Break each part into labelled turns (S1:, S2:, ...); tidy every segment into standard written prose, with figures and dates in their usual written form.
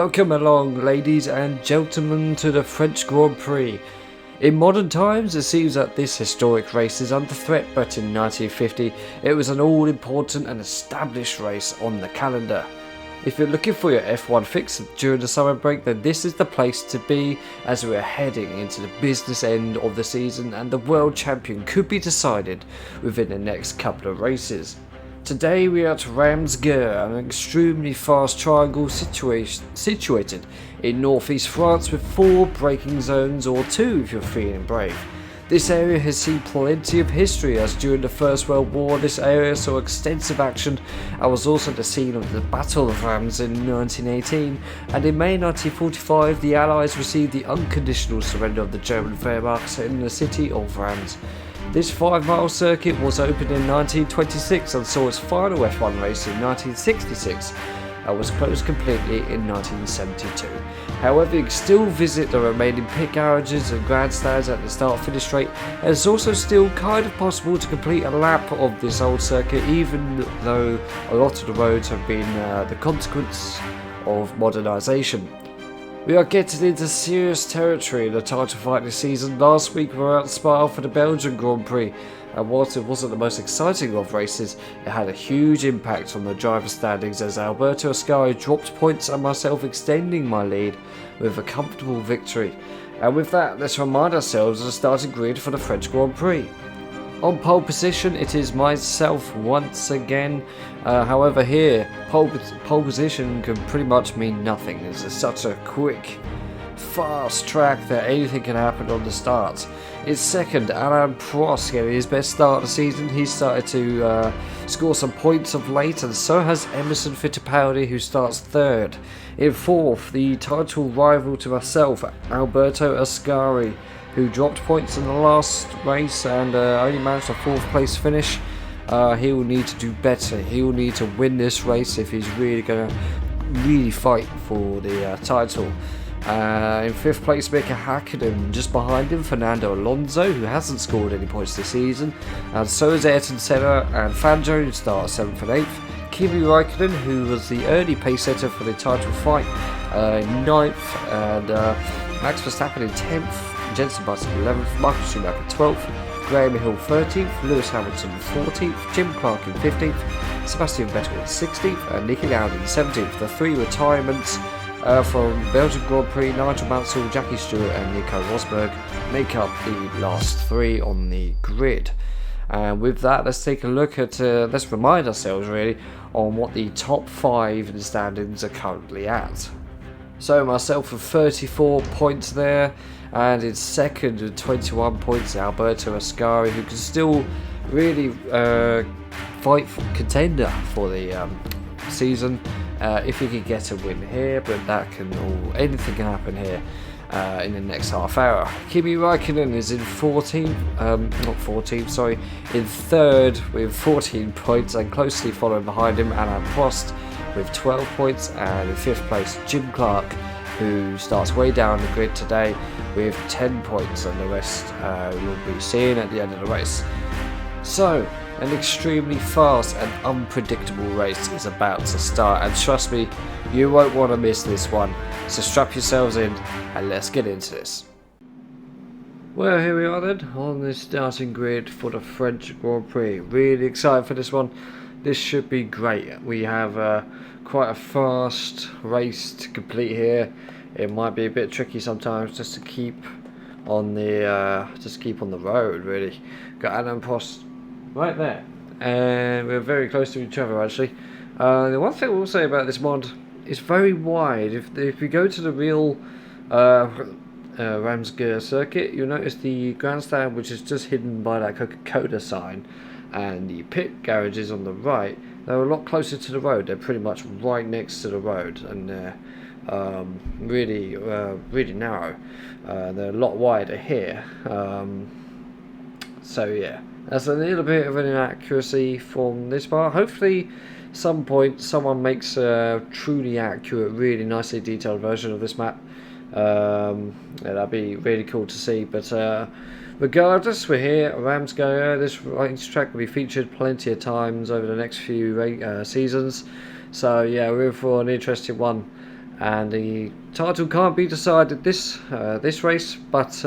S1: Welcome along, ladies and gentlemen, to the French Grand Prix. In modern times, it seems that this historic race is under threat, but in 1950, it was an all-important and established race on the calendar. If you're looking for your F1 fix during the summer break, then this is the place to be, as we are heading into the business end of the season and the world champion could be decided within the next couple of races. Today we are at Reims Gueux, an extremely fast triangle situated in northeast France with 4 braking zones, or 2 if you're feeling brave. This area has seen plenty of history, as during the First World War this area saw extensive action and was also the scene of the Battle of Reims in 1918, and in May 1945 the Allies received the unconditional surrender of the German Wehrmacht in the city of Reims. This 5-mile circuit was opened in 1926 and saw its final F1 race in 1966 and was closed completely in 1972. However, you can still visit the remaining pit garages and grandstands at the start-finish straight, and it's also still kind of possible to complete a lap of this old circuit, even though a lot of the roads have been the consequence of modernisation. We are getting into serious territory in the title fight this season. Last week we were at Spa for the Belgian Grand Prix, and whilst it wasn't the most exciting of races, it had a huge impact on the driver standings, as Alberto Ascari dropped points and myself extending my lead with a comfortable victory. And with that, let's remind ourselves of the starting grid for the French Grand Prix. On pole position, it is myself once again. However, here, pole position can pretty much mean nothing. It's such a quick, fast track that anything can happen on the start. It's second, Alain Prost getting his best start of the season. He's started to score some points of late, and so has Emerson Fittipaldi, who starts third. In fourth, the title rival to myself, Alberto Ascari, who dropped points in the last race and only managed a 4th place finish. He will need to do better. He will need to win this race if he's really going to fight for the title. In 5th place, Mika Häkkinen. Just behind him, Fernando Alonso, who hasn't scored any points this season, and so is Ayrton Senna and Fangio, who start 7th and 8th. Kimi Räikkönen, who was the early pace setter for the title fight, in 9th, and Max Verstappen in 10th. Jenson Button 11th, Michael Schumacher 12th, Graham Hill 13th, Lewis Hamilton 14th, Jim Clark in 15th, Sebastian Vettel in 16th, and Niki Lauda in 17th. The 3 retirements from Belgian Grand Prix, Nigel Mansell, Jackie Stewart and Nico Rosberg, make up the last 3 on the grid. And with that, let's take a look at, let's remind ourselves really on what the top 5 in the standings are currently at. So myself with 34 points there, and in second with 21 points, Alberto Ascari, who can still really fight for contender for the season if he can get a win here, but that can anything can happen here in the next half hour. Kimi Räikkönen is in 14th, in 3rd with 14 points, and closely following behind him Alain Prost with 12 points, and in 5th place Jim Clark, who starts way down the grid today with 10 points, and the rest we'll be seeing at the end of the race. So, an extremely fast and unpredictable race is about to start, and trust me, you won't want to miss this one. So strap yourselves in and let's get into this. Well, here we are then, on the starting grid for the French Grand Prix. Really excited for this one. This should be great. We have quite a fast race to complete here. It might be a bit tricky sometimes just to keep on the road really. Got Alain Prost right there, and we're very close to each other actually. The one thing we'll say about this mod, it's very wide. If we go to the real Reims Gueux circuit, you'll notice the grandstand, which is just hidden by that Coca-Cola sign, and the pit garages on the right, they're a lot closer to the road. They're pretty much right next to the road, and they're really narrow. They're a lot wider here. So yeah, that's a little bit of an inaccuracy from this part. Hopefully some point someone makes a truly accurate, really nicely detailed version of this map. That'd be really cool to see. But regardless, we're here at Reims Gueux. This racetrack will be featured plenty of times over the next few seasons. So yeah, we're in for an interesting one. and the title can't be decided this race, but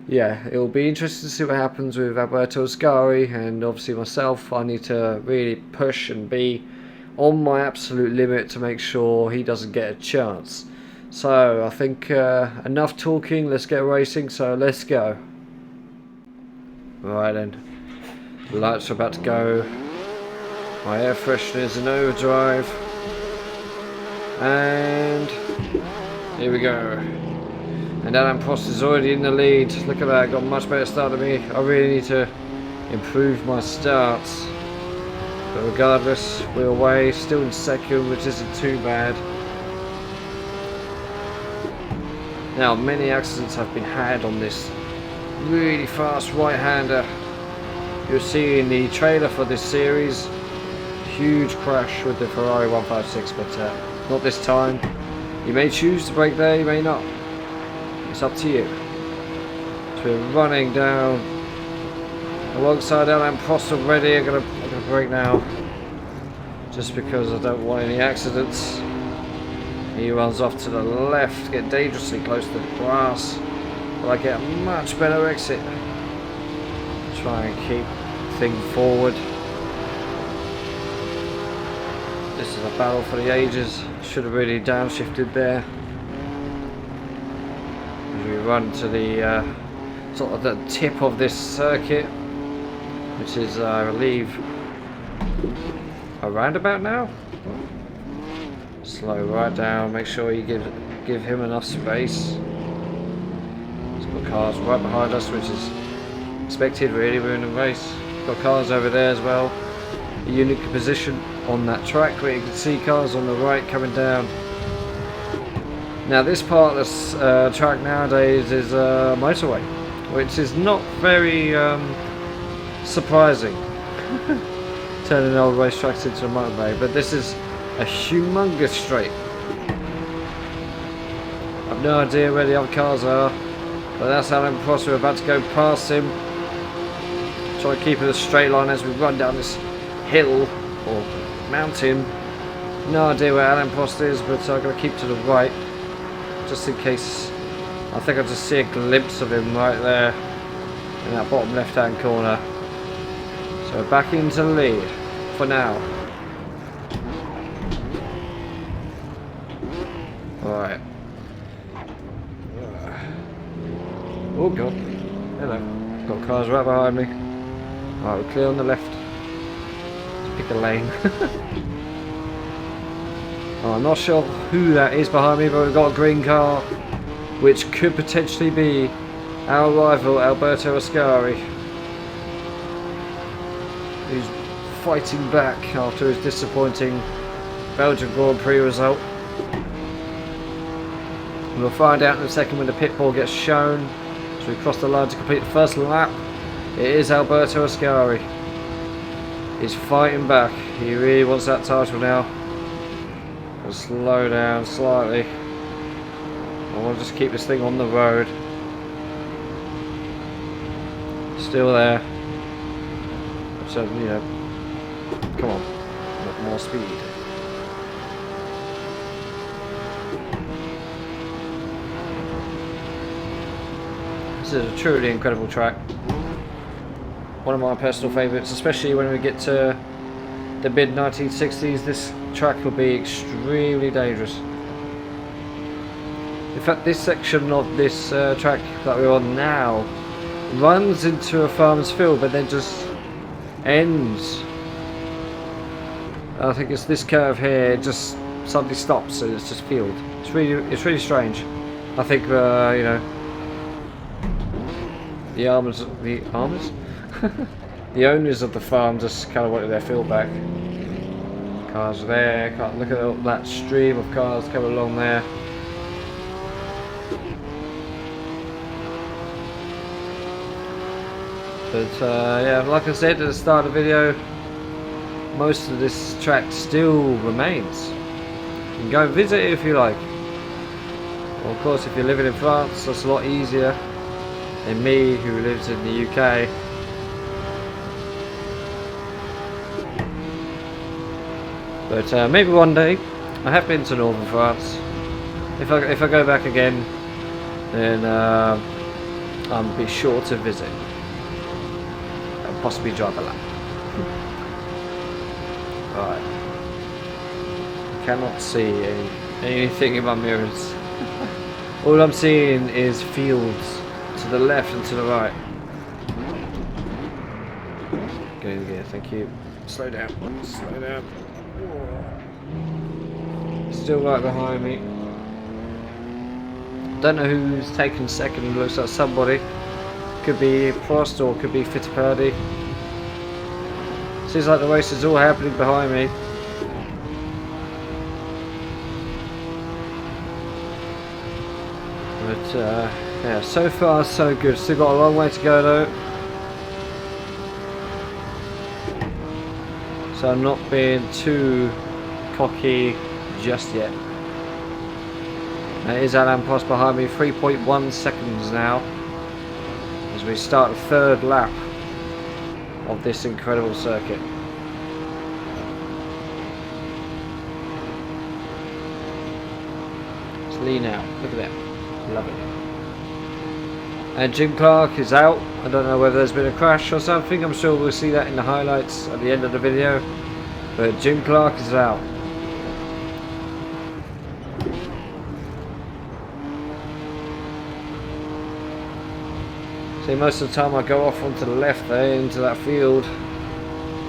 S1: yeah, it'll be interesting to see what happens with Alberto Ascari, and obviously myself. I need to really push and be on my absolute limit to make sure he doesn't get a chance. So I think enough talking, let's get racing, so let's go. Right then, the lights are about to go, my air freshener is in overdrive, and here we go. And Alain Prost is already in the lead. Look at that, got a much better start than me. I really need to improve my starts. But regardless, we're away, still in second, which isn't too bad. Now, many accidents have been had on this really fast right-hander. You'll see in the trailer for this series, huge crash with the Ferrari 156, but not this time. You may choose to brake there, you may not. It's up to you. So we're running down alongside Alain Prost already. I'm gonna brake now, just because I don't want any accidents. He runs off to the left, get dangerously close to the grass, but I get a much better exit. Try and keep things forward. This is a battle for the ages. Should have really downshifted there. We run to the sort of the tip of this circuit, which is I believe a roundabout now. Slow right down, make sure you give him enough space. There's got cars right behind us, which is expected really. We're in a race. Got cars over there as well. A unique position on that track where you can see cars on the right coming down. Now this part of this track nowadays is a motorway, which is not very surprising. Turning old racetracks into a motorway, but this is a humongous straight. I've no idea where the other cars are, but that's Alain Prost. We're about to go past him. Try to keep it a straight line as we run down this hill or mountain. No idea where Alain Prost is, but I'm going to keep to the right, just in case. I think I just see a glimpse of him right there in that bottom left hand corner. So back into the lead for now. Alright. Oh god. Hello. Got cars right behind me. Alright, we're clear on the left. Let's pick a lane. Oh, I'm not sure who that is behind me, but we've got a green car, which could potentially be our rival Alberto Ascari, who's fighting back after his disappointing Belgian Grand Prix result. We'll find out in a second when the pit ball gets shown. So we cross the line to complete the first lap. It is Alberto Ascari. He's fighting back. He really wants that title now. I'll slow down slightly. I want to just keep this thing on the road. Still there. So, you know, come on, a bit more speed. This is a truly incredible track. One of my personal favourites, especially when we get to the mid 1960s. This track will be extremely dangerous. In fact, this section of this track that we're on now runs into a farmer's field, but then just ends. I think it's this curve here. It just suddenly stops, and it's just field. It's really strange. I think you know, the owners of the farm just kind of wanted their field back. Cars there. Can't look at that stream of cars coming along there. But yeah, like I said at the start of the video, most of this track still remains. You can go and visit it if you like. Well, of course, if you're living in France, that's a lot easier than me, who lives in the UK. But maybe one day. I have been to northern France. If I go back again, then I'll be sure to visit and possibly drive a lap. Right. Cannot see anything in my mirrors. All I'm seeing is fields to the left and to the right. Get in gear, thank you. Slow down, slow down. Still right behind me. Don't know who's taken second. It looks like somebody. Could be Prost or could be Fittipaldi. Seems like the race is all happening behind me. But yeah, so far so good. Still got a long way to go though. So I'm not being too cocky just yet. There is Alain Prost behind me, 3.1 seconds now. As we start the third lap of this incredible circuit. Let's lean out, look at that. Love it. And Jim Clark is out. I don't know whether there's been a crash or something. I'm sure we'll see that in the highlights at the end of the video. But Jim Clark is out. See, most of the time I go off onto the left there into that field.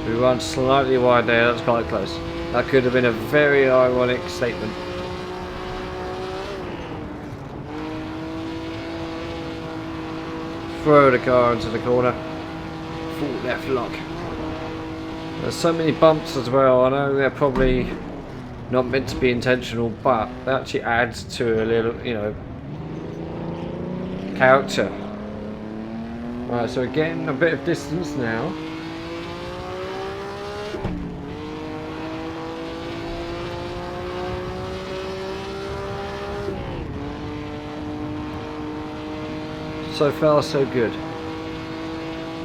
S1: We run slightly wide there. That's quite close. That could have been a very ironic statement. Throw the car into the corner. Full left lock. There's so many bumps as well. I know they're probably not meant to be intentional, but that actually adds to a little, you know, character. Right, so again, a bit of distance now. So far, so good.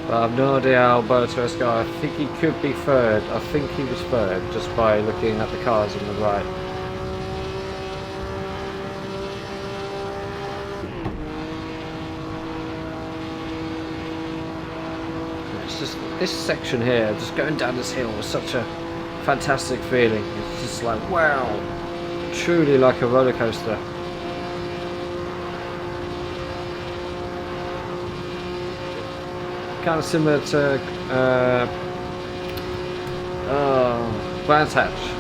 S1: But I've no idea how Alberto Escar. I think he could be third. I think he was third just by looking at the cars on the right. It's just this section here, just going down this hill, was such a fantastic feeling. It's just like wow, truly like a roller coaster. Kind of similar to Brands Hatch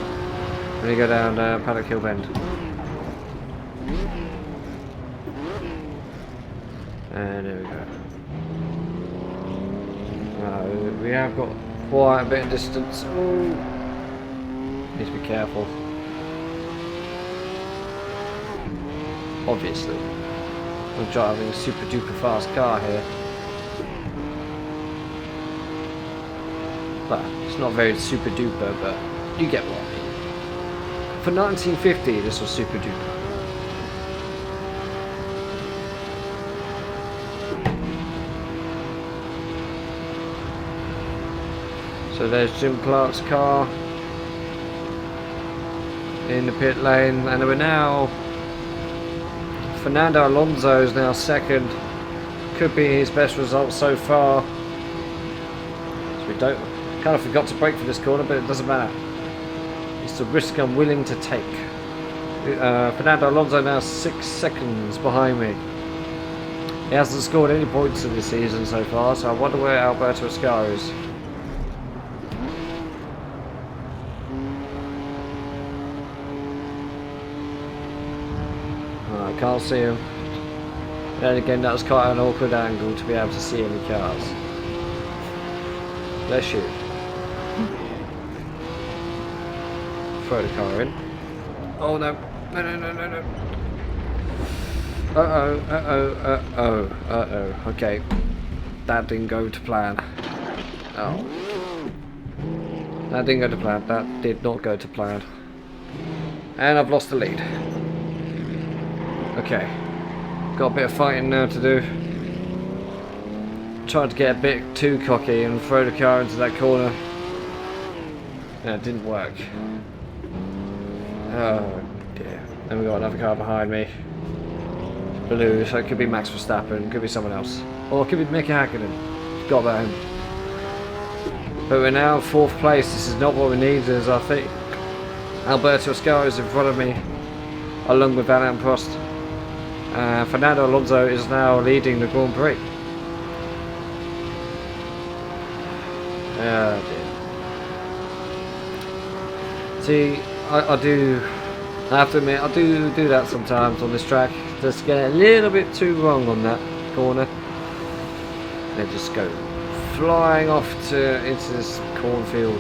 S1: when you go down Paddock Hill Bend. And there we go. We have got quite a bit of distance. Ooh. Need to be careful. Obviously, I'm driving a super duper fast car here. But it's not very super duper, but you get what I mean. For 1950, this was super duper. So there's Jim Clark's car in the pit lane, and we're now Fernando Alonso is now second. Could be his best result so far. So we don't. Kind of forgot to brake for this corner, but it doesn't matter. It's a risk I'm willing to take. Fernando Alonso now 6 seconds behind me. He hasn't scored any points in this season so far, so I wonder where Alberto Escar is. I can't see him. Then again, that was quite an awkward angle to be able to see any cars. Bless you. Throw the car in. Oh no. No, no, no, no, no. Uh-oh, uh-oh, uh-oh, uh-oh. Okay. That didn't go to plan. Oh. That didn't go to plan. That did not go to plan. And I've lost the lead. Okay. Got a bit of fighting now to do. Tried to get a bit too cocky and throw the car into that corner. Yeah, it didn't work. Oh dear. Then we got another car behind me. Blue, so it could be Max Verstappen, could be someone else. Or it could be Mick Hakkinen. Got about him. But we're now 4th place. This is not what we need, as I think Alberto Ascari is in front of me, along with Alain Prost. Fernando Alonso is now leading the Grand Prix. Dear. See, I have to admit, I do that sometimes on this track. Just get a little bit too wrong on that corner. Then just go flying off into this cornfield.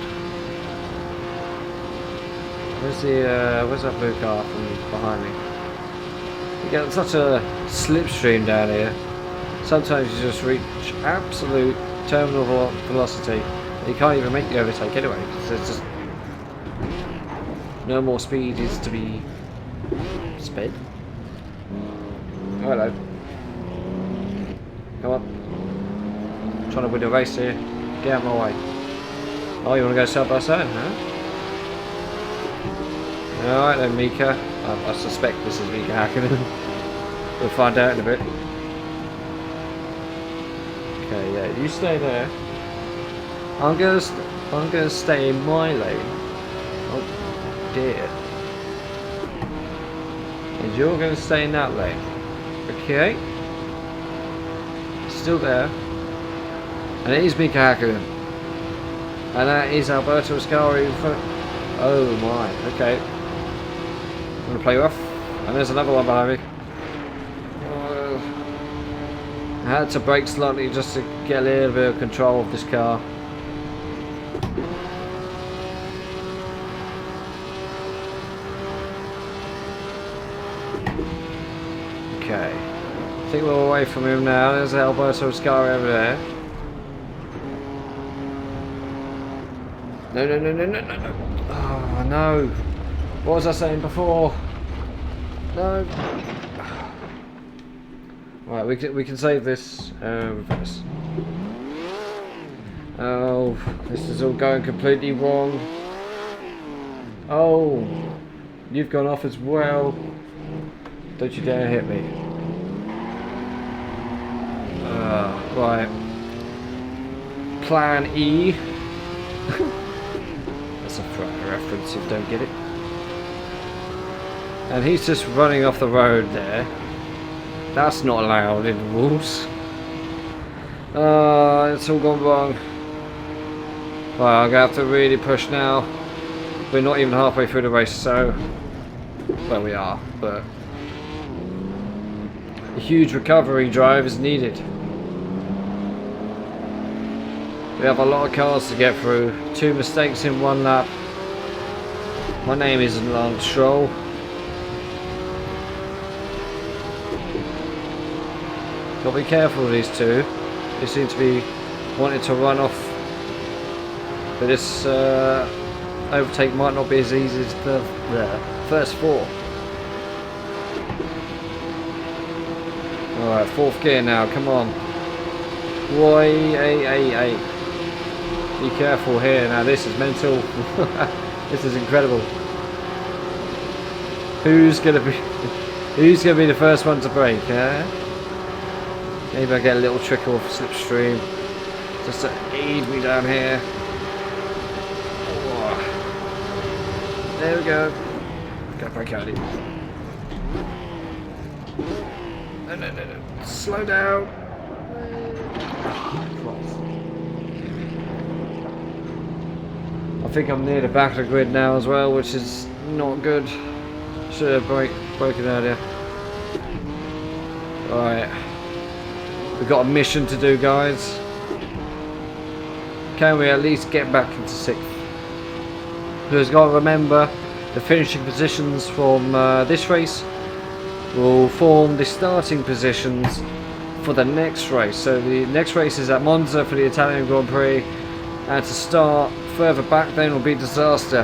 S1: Where's that blue car from behind me? You get such a slipstream down here. Sometimes you just reach absolute terminal velocity. You can't even make the overtake anyway, because there's just no more speed is to be sped. Oh, hello. Come on. I'm trying to win a race here. Get out of my way. Oh, you want to go side by side, huh? Alright then, Mika. I suspect this is Mika Hakkinen. We'll find out in a bit. Okay, yeah, you stay there. I'm gonna stay in my lane. Oh dear. And you're gonna stay in that lane. Okay. Still there. And it is Mika Hakkinen. And that is Alberto Ascari in front. Oh my, okay. I'm gonna play rough. And there's another one behind me. I had to brake slightly just to get a little bit of control of this car. Okay. I think we're away from him now. There's Alberto Ascari over there. No. Oh no. What was I saying before? No. Right, we can save this. Reverse. Oh, this is all going completely wrong. Oh, you've gone off as well. Don't you dare hit me. Right. Plan E. That's a reference if you don't get it. And he's just running off the road there. That's not allowed in the rules. It's all gone wrong. Right, I'm gonna have to really push now. We're not even halfway through the race, so well we are, but a huge recovery drive is needed. We have a lot of cars to get through. 2 mistakes in 1 lap. My name isn't Lance Stroll. Gotta be careful with these two. They seem to be wanting to run off. But this overtake might not be as easy as the first 4. Alright, 4th gear now, come on. Ay. Be careful here now, this is mental. This is incredible. Who's gonna be the first one to brake, eh? Maybe I get a little trickle of slipstream just to aid me down here. Oh. There we go. Gotta brake out of it. No. Slow down. I think I'm near the back of the grid now as well, which is not good. Should have broken earlier. Alright. We've got a mission to do, guys. Can we at least get back into 6th? Because got to remember, the finishing positions from this race will form the starting positions for the next race. So the next race is at Monza for the Italian Grand Prix, and to start further back then will be disaster.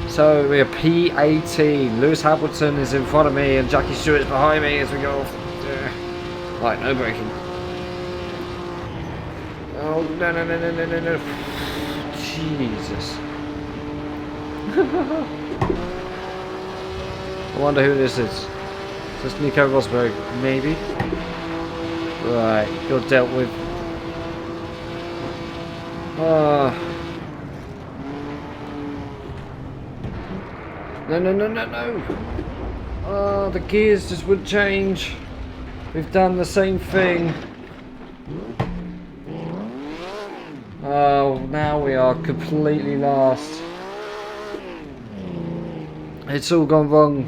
S1: So we are P18. Lewis Hamilton is in front of me and Jackie Stewart's behind me as we go off. Right, no braking. Oh, no. Jesus. I wonder who this is. Is this Nico Rosberg? Maybe. Right, you're dealt with. No, no, no, no, no! Oh, the gears just wouldn't change. We've done the same thing. Oh, now we are completely lost. It's all gone wrong.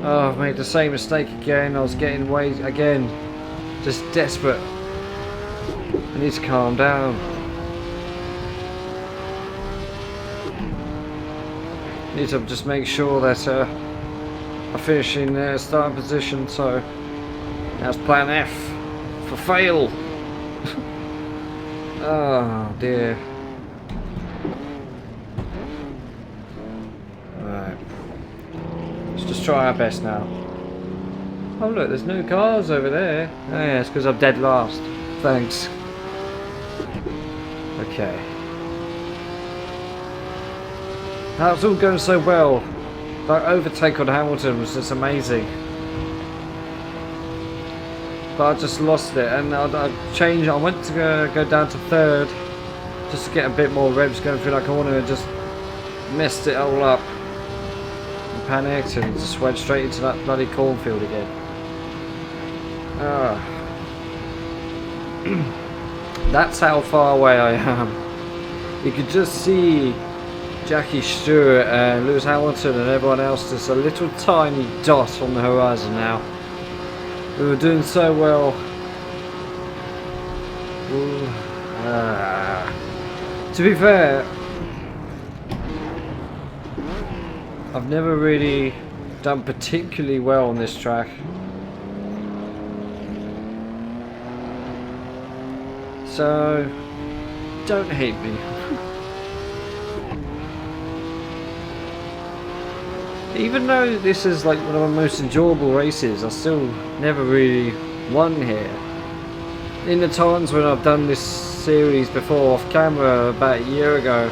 S1: Oh, I've made the same mistake again. I was getting way again. Just desperate. I need to calm down. Need to just make sure that I finish in starting position. So that's plan F for fail. Oh dear. Right. Let's just try our best now. Oh look, there's no cars over there. Oh yeah, it's because I'm dead last. Thanks. Okay. That's all going so well. That overtake on Hamilton was just amazing. But I just lost it, and I changed. I went to go down to third just to get a bit more revs going through like I wanted, and just messed it all up. And panicked and just went straight into that bloody cornfield again. That's how far away I am. You could just see Jackie Stewart and Lewis Hamilton and everyone else, just a little tiny dot on the horizon now. We were doing so well. To be fair, I've never really done particularly well on this track. So, don't hate me. Even though this is like one of my most enjoyable races, I still never really won here. In the times when I've done this series before off camera about a year ago,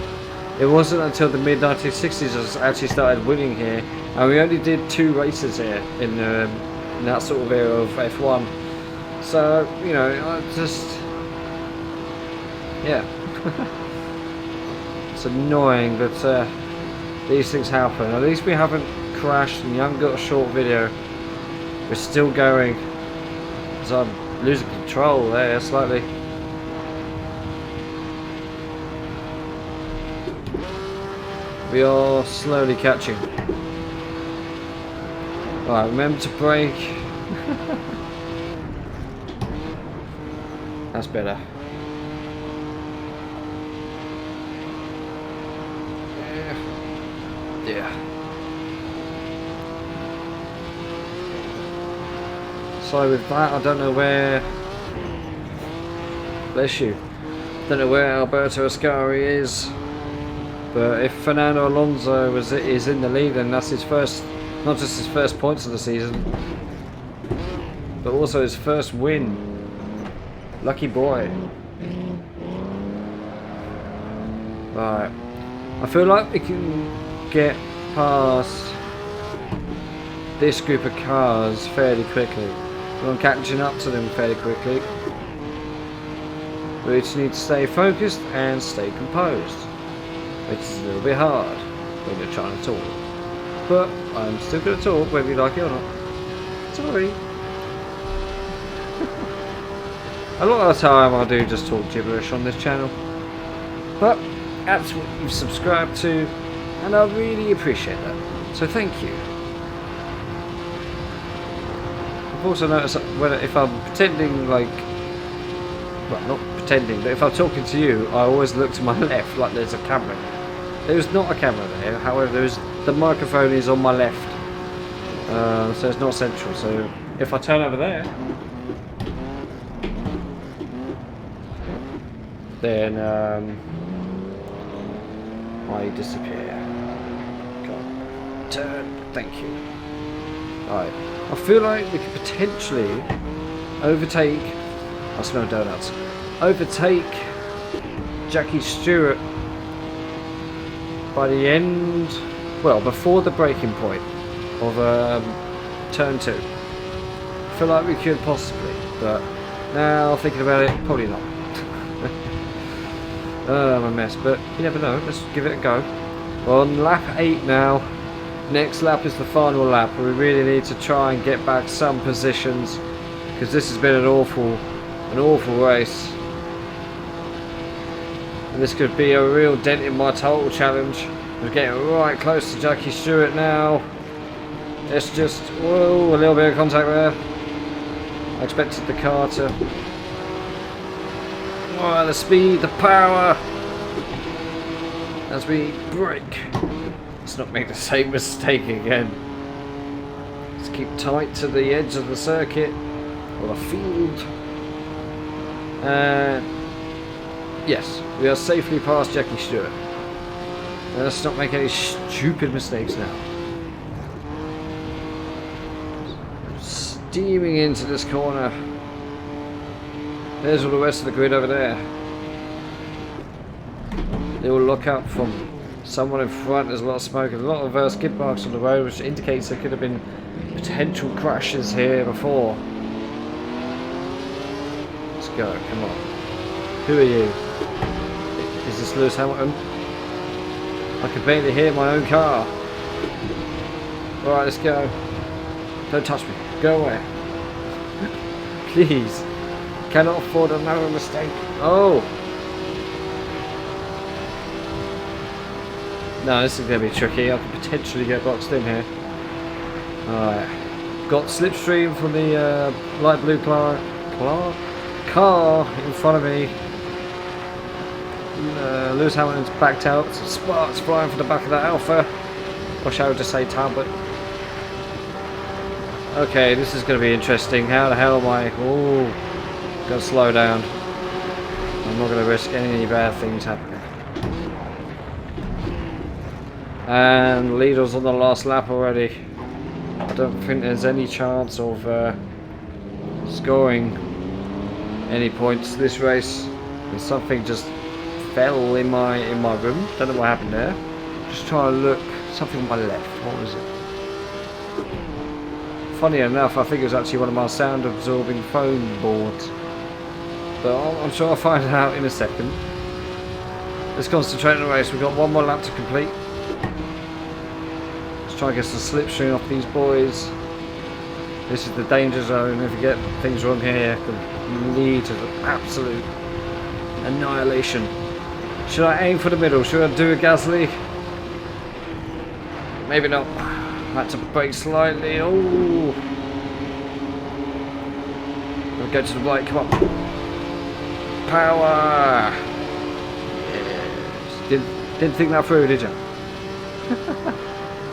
S1: it wasn't until the mid 1960s I actually started winning here, and we only did 2 races here in that sort of era of F1. So, you know, I just... yeah. It's annoying, but these things happen. At least we haven't crashed and you haven't got a short video. We're still going. So I'm losing control there slightly. We are slowly catching. Alright, remember to brake. That's better. Yeah. So with that, I don't know where. Bless you. Don't know where Alberto Ascari is. But if Fernando Alonso is in the lead, then that's his first, not just his first points of the season, but also his first win. Lucky boy. Right. I feel like we can get past this group of cars fairly quickly. I'm catching up to them fairly quickly. We just need to stay focused and stay composed, which is a little bit hard when you're trying to talk. But I'm still going to talk whether you like it or not. Sorry. A lot of the time I do just talk gibberish on this channel. But that's what you've subscribed to, and I really appreciate that. So thank you. I've also noticed that if I'm pretending like, well, not pretending, but if I'm talking to you, I always look to my left like there's a camera. There's not a camera there, however the microphone is on my left, so it's not central. So if I turn over there, then I disappear. God. Turn, thank you. Alright, I feel like we could potentially overtake, I smell donuts, overtake Jackie Stewart by the end well, before the breaking point of turn 2. I feel like we could possibly, but now thinking about it, probably not. I'm a mess, but you never know. Let's give it a go. We're on lap 8 now. Next lap is the final lap. We really need to try and get back some positions because this has been an awful race. And this could be a real dent in my total challenge. We're getting right close to Jackie Stewart now. Let's just, whoa, a little bit of contact there. I expected the car to, oh, the speed, the power, as we brake. Let's not make the same mistake again. Let's keep tight to the edge of the circuit, or the field. Yes, we are safely past Jackie Stewart. Let's not make any stupid mistakes now. Steaming into this corner. There's all the rest of the grid over there. They will look up from someone in front. There's a lot of smoke and a lot of skid marks on the road, which indicates there could have been potential crashes here before. Let's go, come on. Who are you? Is this Lewis Hamilton? I can barely hear my own car. Alright, let's go. Don't touch me. Go away. Please. Cannot afford another mistake. Oh! No, this is going to be tricky. I could potentially get boxed in here. Alright. Got slipstream from the light blue car in front of me. Lewis Hamilton's backed out. Some sparks flying from the back of that Alpha. Wish I would just say Talbot. Okay, this is going to be interesting. How the hell am I? Oh, got to slow down. I'm not going to risk any bad things happening. And leaders on the last lap already. I don't think there's any chance of scoring any points this race. And something just fell in my room. Don't know what happened there. Just trying to look. Something on my left. What was it? Funny enough, I think it was actually one of my sound absorbing phone boards. But I'm sure I'll find out in a second. Let's concentrate on the race. We've got one more lap to complete. Let's try and get some slipstream off these boys. This is the danger zone. If you get things wrong here, it can lead to absolute annihilation. Should I aim for the middle? Should I do a Gasly? Maybe not. Had to brake slightly. Oh! I'll go to the right. Come on. Power! Yes. Didn't think that through, did you?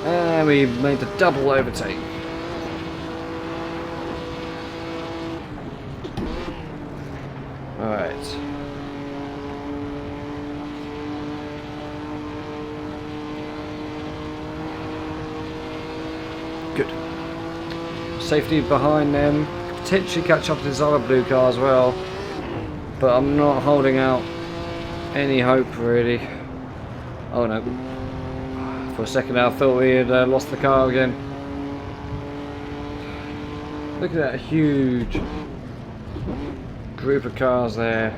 S1: And we made the double overtake. Alright. Good. Safety behind them. Potentially catch up to this other blue car as well. But I'm not holding out any hope really. Oh no. For a second I thought we had lost the car again. Look at that huge group of cars there.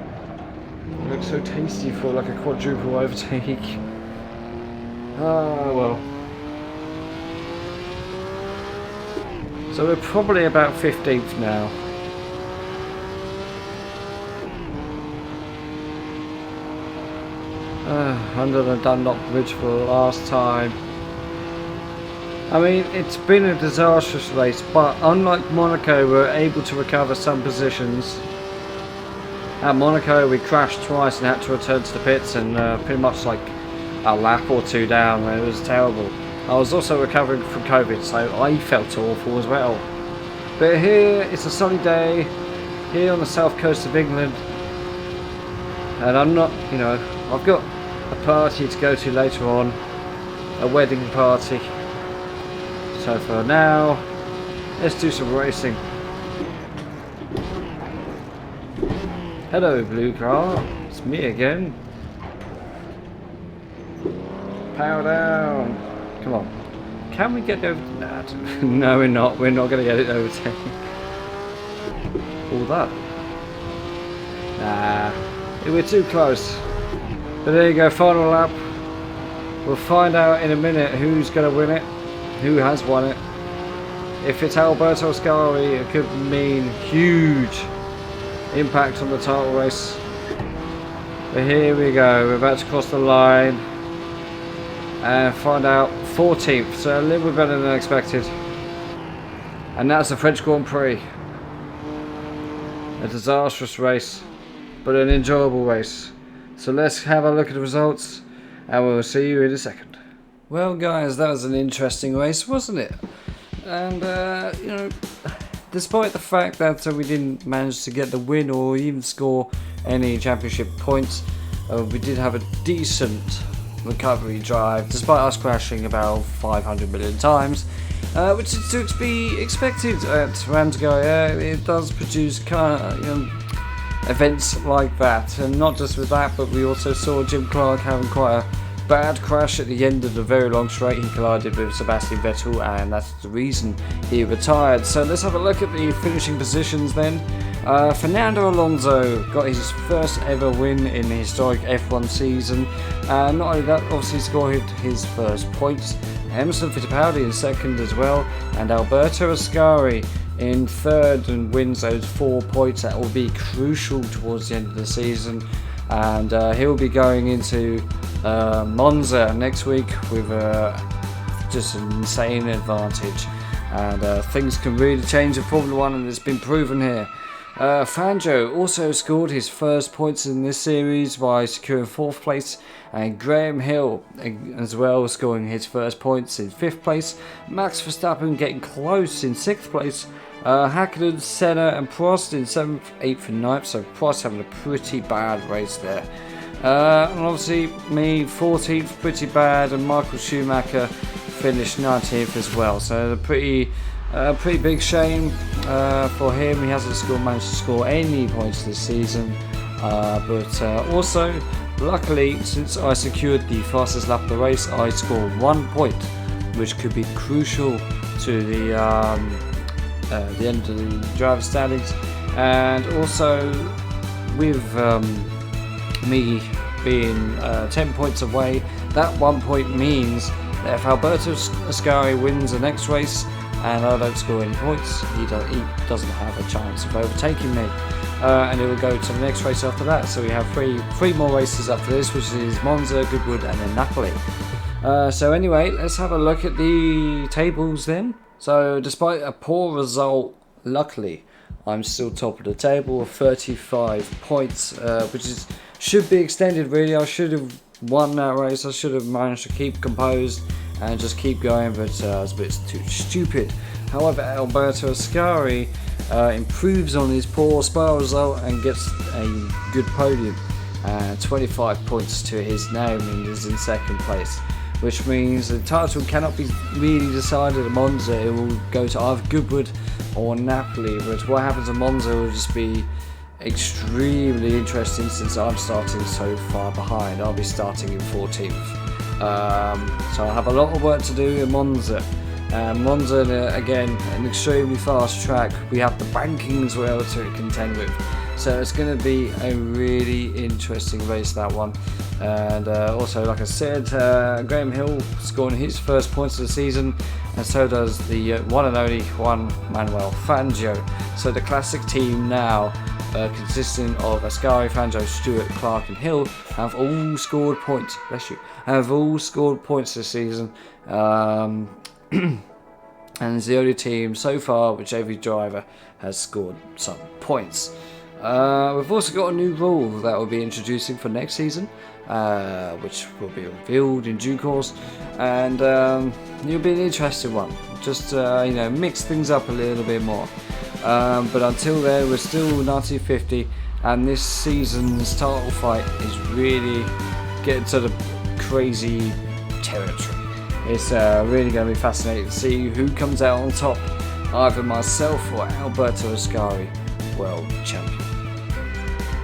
S1: It looks so tasty for like a quadruple overtake. Oh well. So we're probably about 15th now. Under the Dunlop Bridge for the last time. I mean, it's been a disastrous race, but unlike Monaco, we were able to recover some positions. At Monaco, we crashed twice and had to return to the pits, and pretty much like a lap or two down. It was terrible. I was also recovering from COVID, so I felt awful as well. But here, it's a sunny day, here on the south coast of England, and I'm not, you know, I've got a party to go to later on, a wedding party. So for now, let's do some racing. Hello, blue car, it's me again. Power down. Come on. Can we get over... Nah, no, we're not. We're not going to get it overtaken. All that. Nah. We're too close. But there you go, final lap. We'll find out in a minute who's going to win it. Who has won it. If it's Alberto Ascari, it could mean huge impact on the title race. But here we go, we're about to cross the line and find out 14th, so a little bit better than expected. And that's the French Grand Prix. A disastrous race, but an enjoyable race. So let's have a look at the results and we'll see you in a second. Well guys, that was an interesting race, wasn't it? And you know, despite the fact that we didn't manage to get the win or even score any championship points, we did have a decent recovery drive despite us crashing about 500 million times, which is to be expected at Reims Gueux. It does produce kind of, you know, events like that, and not just with that, but we also saw Jim Clark having quite a bad crash at the end of the very long straight. He collided with Sebastian Vettel, and that's the reason he retired. So let's have a look at the finishing positions then. Fernando Alonso got his first ever win in the historic F1 season. Not only that, obviously scored his first points. Emerson Fittipaldi in second as well, and Alberto Ascari in third, and wins those 4 points that will be crucial towards the end of the season. And he'll be going into Monza next week with just an insane advantage, and things can really change in Formula 1, and it's been proven here. Fangio also scored his first points in this series by securing 4th place, and Graham Hill as well scoring his first points in 5th place. Max Verstappen getting close in 6th place. Häkkinen, Senna and Prost in 7th, 8th and 9th, so Prost having a pretty bad race there. And obviously me 14th, pretty bad, and Michael Schumacher finished 19th as well, so a pretty big shame for him. He hasn't managed to score any points this season, but also luckily, since I secured the fastest lap of the race, I scored 1 point, which could be crucial to the end of the driver standings. And also with me being 10 points away, that 1 point means that if Alberto Ascari wins the next race and I don't score any points, he doesn't have a chance of overtaking me, and it will go to the next race after that. So we have three more races after this, which is Monza, Goodwood and then Napoli. So anyway, let's have a look at the tables then. So despite a poor result, luckily I'm still top of the table with 35 points, which should be extended really. I should have won that race. I should have managed to keep composed and just keep going, but I was a bit too stupid. However, Alberto Ascari improves on his poor Spa result and gets a good podium. 25 points to his name, and is in 2nd place, which means the title cannot be really decided at Monza. It will go to either Goodwood or Napoli, but what happens at Monza will just be extremely interesting, since I'm starting so far behind. I'll be starting in 14th. So I have a lot of work to do in Monza. Monza, again, an extremely fast track. We have the banking as well to contend with. So it's going to be a really interesting race, that one. And also, like I said, Graham Hill scoring his first points of the season, and so does the one and only Juan Manuel Fangio. So the classic team now, consisting of Ascari, Fangio, Stewart, Clark and Hill, have all scored points. Bless you. Have all scored points this season. And it's the only team so far which every driver has scored some points. We've also got a new rule that we'll be introducing for next season, which will be revealed in due course, and it'll be an interesting one. Just mix things up a little bit more. But until then, we're still 1950, and this season's title fight is really getting to the crazy territory. It's really going to be fascinating to see who comes out on top, either myself or Alberto Ascari, world champion.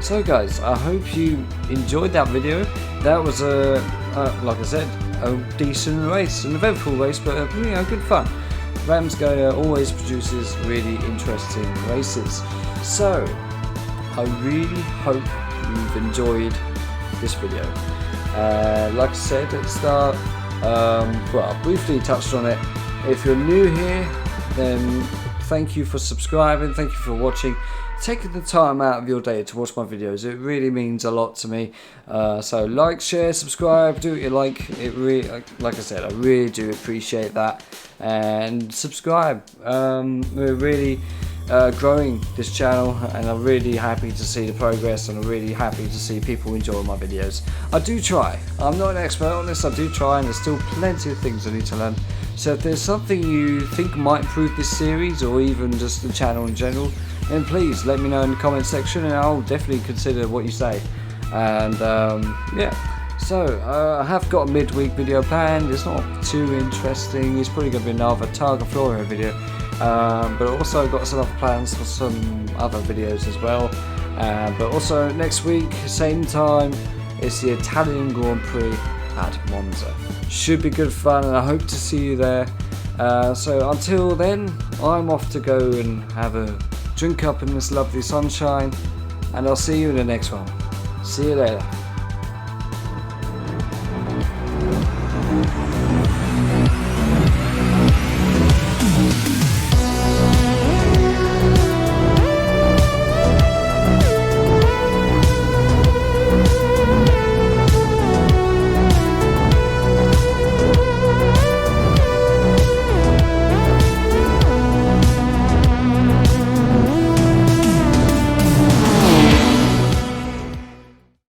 S1: So guys, I hope you enjoyed that video. That was like I said, a decent race, an eventful race, but good fun. Reims Gueux always produces really interesting races. So I really hope you've enjoyed this video. Like I said at the start, I briefly touched on it. If you're new here, then thank you for subscribing, thank you for watching, taking the time out of your day to watch my videos. It really means a lot to me. So like, share, subscribe, do what you like. It really, like I said, I really do appreciate that. And subscribe. We're really growing this channel, and I'm really happy to see the progress, and I'm really happy to see people enjoy my videos. I do try. I'm not an expert on this, I do try, and there's still plenty of things I need to learn. So if there's something you think might improve this series, or even just the channel in general, then please let me know in the comment section, and I'll definitely consider what you say. And so I have got a midweek video planned. It's not too interesting. It's probably going to be another Targa Florio video, but also got some other plans for some other videos as well. But also next week, same time, it's the Italian Grand Prix at Monza. Should be good fun, and I hope to see you there. So until then, I'm off to go and have a drink up in this lovely sunshine, and I'll see you in the next one. See you later.